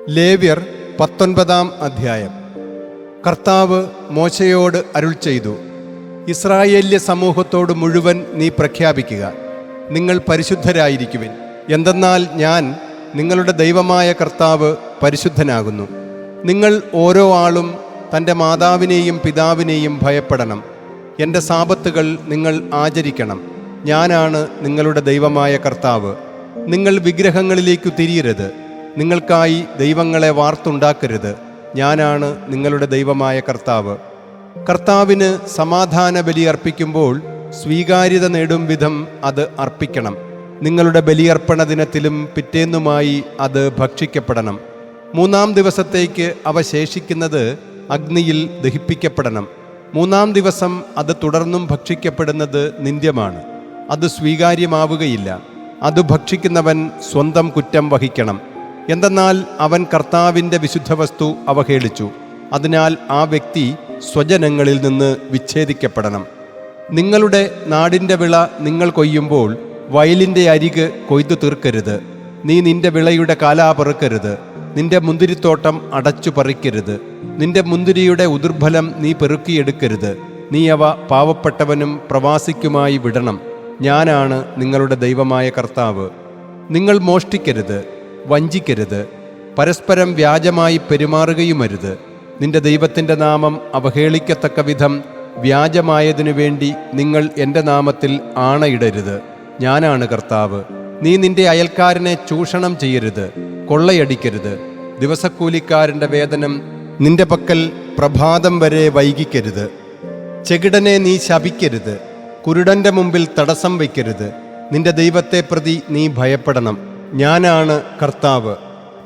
ലേവ്യർ 19-ാം അധ്യായം. കർത്താവ് മോശയോട് അരുൾ ചെയ്തു, ഇസ്രായേല്യ സമൂഹത്തോട് മുഴുവൻ നീ പ്രഖ്യാപിക്കുക, നിങ്ങൾ പരിശുദ്ധരായിരിക്കുവിൻ. എന്തെന്നാൽ ഞാൻ നിങ്ങളുടെ ദൈവമായ കർത്താവ് പരിശുദ്ധനാകുന്നു. നിങ്ങൾ ഓരോ ആളും തൻ്റെ മാതാവിനെയും പിതാവിനെയും ഭയപ്പെടണം. എൻ്റെ സാബത്തുകൾ നിങ്ങൾ ആചരിക്കണം. ഞാനാണ് നിങ്ങളുടെ ദൈവമായ കർത്താവ്. നിങ്ങൾ വിഗ്രഹങ്ങളിലേക്കു തിരിയരുത്. നിങ്ങൾക്കായി ദൈവങ്ങളെ വാർത്തുണ്ടാക്കരുത്. ഞാനാണ് നിങ്ങളുടെ ദൈവമായ കർത്താവ്. കർത്താവിന് സമാധാന ബലി അർപ്പിക്കുമ്പോൾ സ്വീകാര്യത നേടും വിധം അത് അർപ്പിക്കണം. നിങ്ങളുടെ ബലിയർപ്പണ ദിനത്തിലും പിറ്റേന്നുമായി അത് ഭക്ഷിക്കപ്പെടണം. 3-ാം ദിവസത്തേക്ക് അവ ശേഷിക്കുന്നത് അഗ്നിയിൽ ദഹിപ്പിക്കപ്പെടണം. 3-ാം ദിവസം അത് തുടർന്നും ഭക്ഷിക്കപ്പെടുന്നത് നിന്ദ്യമാണ്. അത് സ്വീകാര്യമാവുകയില്ല. അത് ഭക്ഷിക്കുന്നവൻ സ്വന്തം കുറ്റം വഹിക്കണം. എന്തെന്നാൽ അവൻ കർത്താവിൻ്റെ വിശുദ്ധവസ്തു അവഹേളിച്ചു. അതിനാൽ ആ വ്യക്തി സ്വജനങ്ങളിൽ നിന്ന് വിച്ഛേദിക്കപ്പെടണം. നിങ്ങളുടെ നാടിൻ്റെ വിള നിങ്ങൾ കൊയ്യുമ്പോൾ വയലിൻ്റെ അരിക് കൊയ്തു തീർക്കരുത്. നീ നിന്റെ വിളയുടെ കാലാപെറുക്കരുത്. നിന്റെ മുന്തിരിത്തോട്ടം അടച്ചു പറിക്കരുത്. നിന്റെ മുന്തിരിയുടെ ഉദുർഫലം നീ പെറുക്കിയെടുക്കരുത്. നീ അവ പാവപ്പെട്ടവനും പ്രവാസിക്കുമായി വിടണം. ഞാനാണ് നിങ്ങളുടെ ദൈവമായ കർത്താവ്. നിങ്ങൾ മോഷ്ടിക്കരുത്, വഞ്ചിക്കരുത്, പരസ്പരം വ്യാജമായി പെരുമാറുകയുമരുത്. നിന്റെ ദൈവത്തിൻ്റെ നാമം അവഹേളിക്കത്തക്ക വിധം വ്യാജമായതിനു വേണ്ടി നിങ്ങൾ എൻ്റെ നാമത്തിൽ ആണയിടരുത്. ഞാനാണ് കർത്താവ്. നീ നിന്റെ അയൽക്കാരനെ ചൂഷണം ചെയ്യരുത്, കൊള്ളയടിക്കരുത്. ദിവസക്കൂലിക്കാരൻ്റെ വേതനം നിന്റെ പക്കൽ പ്രഭാതം വരെ വൈകിക്കരുത്. ചെകിടനെ നീ ശപിക്കരുത്. കുരുടൻ്റെ മുമ്പിൽ തടസ്സം വയ്ക്കരുത്. നിന്റെ ദൈവത്തെ പ്രതി നീ ഭയപ്പെടണം. ഞാനാണ് കർത്താവ്.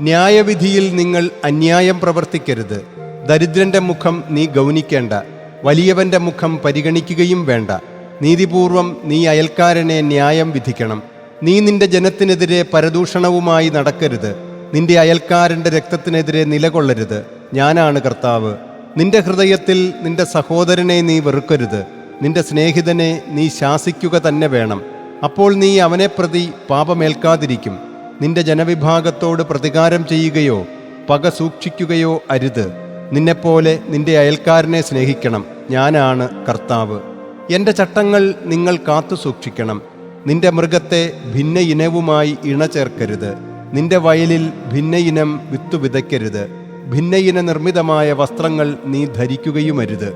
ന്യായവിധിയിൽ നിങ്ങൾ അന്യായം പ്രവർത്തിക്കരുത്. ദരിദ്രന്റെ മുഖം നീ ഗൗനിക്കേണ്ട, വലിയവന്റെ മുഖം പരിഗണിക്കുകയും വേണ്ട. നീതിപൂർവം നീ അയൽക്കാരനെ ന്യായം വിധിക്കണം. നീ നിന്റെ ജനത്തിനെതിരെ പരദൂഷണവുമായി നടക്കരുത്. നിന്റെ അയൽക്കാരൻ്റെ രക്തത്തിനെതിരെ നിലകൊള്ളരുത്. ഞാനാണ് കർത്താവ്. നിന്റെ ഹൃദയത്തിൽ നിന്റെ സഹോദരനെ നീ വെറുക്കരുത്. നിന്റെ സ്നേഹിതനെ നീ ശാസിക്കുക തന്നെ വേണം. അപ്പോൾ നീ അവനെ പ്രതി പാപമേൽക്കാതിരിക്കും. നിന്റെ ജനവിഭാഗത്തോട് പ്രതികാരം ചെയ്യുകയോ പക സൂക്ഷിക്കുകയോ അരുത്. നിന്നെപ്പോലെ നിന്റെ അയൽക്കാരനെ സ്നേഹിക്കണം. ഞാനാണ് കർത്താവ്. എൻ്റെ ചട്ടങ്ങൾ നിങ്ങൾ കാത്തു സൂക്ഷിക്കണം. നിന്റെ മൃഗത്തെ ഭിന്ന ഇനവുമായി ഇണചേർക്കരുത്. നിന്റെ വയലിൽ ഭിന്ന ഇനം വിത്തു വിതയ്ക്കരുത്. ഭിന്ന ഇന നിർമ്മിതമായ വസ്ത്രങ്ങൾ നീ ധരിക്കുകയുമരുത്.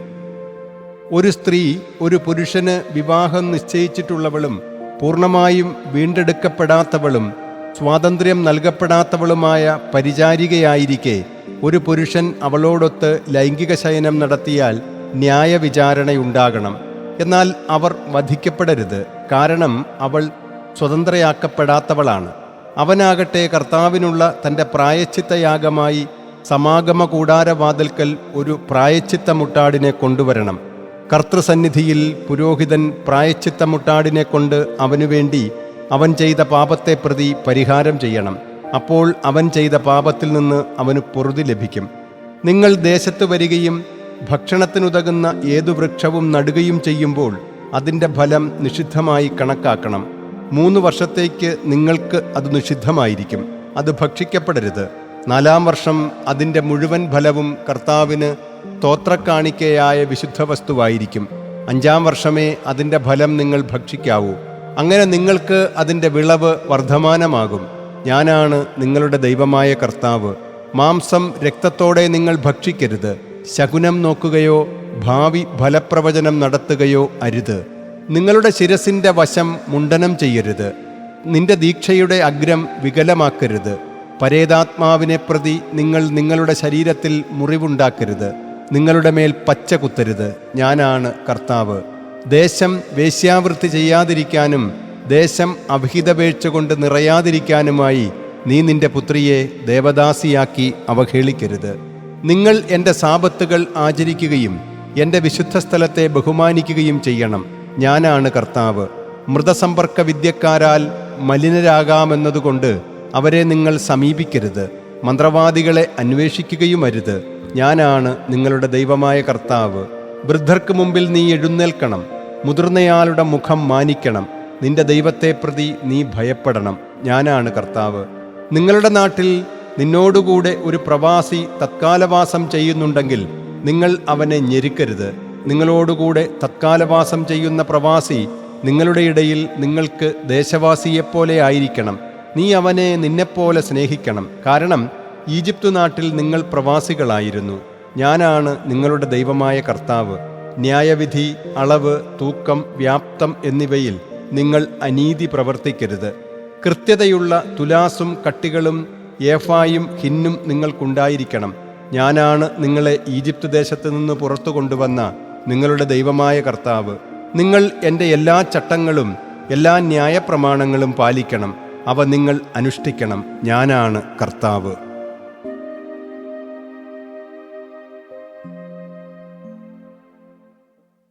ഒരു സ്ത്രീ ഒരു പുരുഷന് വിവാഹം നിശ്ചയിച്ചിട്ടുള്ളവളും പൂർണ്ണമായും വീണ്ടെടുക്കപ്പെടാത്തവളും സ്വാതന്ത്ര്യം നൽകപ്പെടാത്തവളുമായ പരിചാരികയായിരിക്കെ ഒരു പുരുഷൻ അവളോടൊത്ത് ലൈംഗിക ശയനം നടത്തിയാൽ ന്യായവിചാരണയുണ്ടാകണം. എന്നാൽ അവർ വധിക്കപ്പെടരുത്, കാരണം അവൾ സ്വതന്ത്രയാക്കപ്പെടാത്തവളാണ്. അവനാകട്ടെ കർത്താവിനുള്ള തൻ്റെ പ്രായശ്ചിത്തയാഗമായി സമാഗമ കൂടാരവാതിൽക്കൽ ഒരു പ്രായശ്ചിത്തമുട്ടാടിനെ കൊണ്ടുവരണം. കർത്തൃസന്നിധിയിൽ പുരോഹിതൻ പ്രായശ്ചിത്തമുട്ടാടിനെ കൊണ്ട് അവനുവേണ്ടി അവൻ ചെയ്ത പാപത്തെ പ്രതി പരിഹാരം ചെയ്യണം. അപ്പോൾ അവൻ ചെയ്ത പാപത്തിൽ നിന്ന് അവന് പൊറുതി ലഭിക്കും. നിങ്ങൾ ദേശത്ത് വരികയും ഭക്ഷണത്തിനുതകുന്ന ഏതു വൃക്ഷവും നടുകയും ചെയ്യുമ്പോൾ അതിൻ്റെ ഫലം നിഷിദ്ധമായി കണക്കാക്കണം. 3 വർഷത്തേക്ക് നിങ്ങൾക്ക് അത് നിഷിദ്ധമായിരിക്കും. അത് ഭക്ഷിക്കപ്പെടരുത്. 4-ാം വർഷം അതിൻ്റെ മുഴുവൻ ഫലവും കർത്താവിന് സ്തോത്രക്കാണിക്കയായ വിശുദ്ധ വസ്തുവായിരിക്കും. 5-ാം വർഷമേ അതിൻ്റെ ഫലം നിങ്ങൾ ഭക്ഷിക്കാവൂ. അങ്ങനെ നിങ്ങൾക്ക് അതിൻ്റെ വിളവ് വർദ്ധമാനമാകും. ഞാനാണ് നിങ്ങളുടെ ദൈവമായ കർത്താവ്. മാംസം രക്തത്തോടെ നിങ്ങൾ ഭക്ഷിക്കരുത്. ശകുനം നോക്കുകയോ ഭാവി ഫലപ്രവചനം നടത്തുകയോ അരുത്. നിങ്ങളുടെ ശിരസിൻ്റെ വശം മുണ്ഡനം ചെയ്യരുത്. നിന്റെ ദീക്ഷയുടെ അഗ്രം വികലമാക്കരുത്. പരേതാത്മാവിനെ പ്രതി നിങ്ങൾ നിങ്ങളുടെ ശരീരത്തിൽ മുറിവുണ്ടാക്കരുത്. നിങ്ങളുടെ മേൽ പച്ച കുത്തരുത്. ഞാനാണ് കർത്താവ്. ദേശം വേശ്യാവൃത്തി ചെയ്യാതിരിക്കാനും ദേശം അഭിഹിതപേക്ഷ കൊണ്ട് നിറയാതിരിക്കാനുമായി നീ നിന്റെ പുത്രിയെ ദേവദാസിയാക്കി അവഹേളിക്കരുത്. നിങ്ങൾ എൻ്റെ സാബത്തുകൾ ആചരിക്കുകയും എൻ്റെ വിശുദ്ധ സ്ഥലത്തെ ബഹുമാനിക്കുകയും ചെയ്യണം. ഞാനാണ് കർത്താവ്. മൃതസമ്പർക്ക വിദ്യക്കാരാൽ മലിനരാകാമെന്നതുകൊണ്ട് അവരെ നിങ്ങൾ സമീപിക്കരുത്. മന്ത്രവാദികളെ അന്വേഷിക്കുകയുമരുത്. ഞാനാണ് നിങ്ങളുടെ ദൈവമായ കർത്താവ്. വൃദ്ധർക്ക് മുമ്പിൽ നീ എഴുന്നേൽക്കണം. മുതിർന്നയാളുടെ മുഖം മാനിക്കണം. നിന്റെ ദൈവത്തെ പ്രതി നീ ഭയപ്പെടണം. ഞാനാണ് കർത്താവ്. നിങ്ങളുടെ നാട്ടിൽ നിന്നോടുകൂടെ ഒരു പ്രവാസി തത്കാലവാസം ചെയ്യുന്നുണ്ടെങ്കിൽ നിങ്ങൾ അവനെ ഞെരുക്കരുത്. നിങ്ങളോടുകൂടെ തത്കാലവാസം ചെയ്യുന്ന പ്രവാസി നിങ്ങളുടെ ഇടയിൽ നിങ്ങൾക്ക് ദേശവാസിയെപ്പോലെ ആയിരിക്കണം. നീ അവനെ നിന്നെപ്പോലെ സ്നേഹിക്കണം. കാരണം ഈജിപ്തു നാട്ടിൽ നിങ്ങൾ പ്രവാസികളായിരുന്നു. ഞാനാണ് നിങ്ങളുടെ ദൈവമായ കർത്താവ്. ന്യായവിധി, അളവ്, തൂക്കം, വ്യാപ്തം എന്നിവയിൽ നിങ്ങൾ അനീതി പ്രവർത്തിക്കരുത്. കൃത്യതയുള്ള തുലാസും കട്ടികളും ഏഫായും ഹിന്നും നിങ്ങൾക്കുണ്ടായിരിക്കണം. ഞാനാണ് നിങ്ങളെ ഈജിപ്ത് ദേശത്ത് നിന്ന് പുറത്തു കൊണ്ടുവന്ന നിങ്ങളുടെ ദൈവമായ കർത്താവ്. നിങ്ങൾ എൻ്റെ എല്ലാ ചട്ടങ്ങളും എല്ലാ ന്യായപ്രമാണങ്ങളും പാലിക്കണം. അവ നിങ്ങൾ അനുഷ്ഠിക്കണം. ഞാനാണ് കർത്താവ്.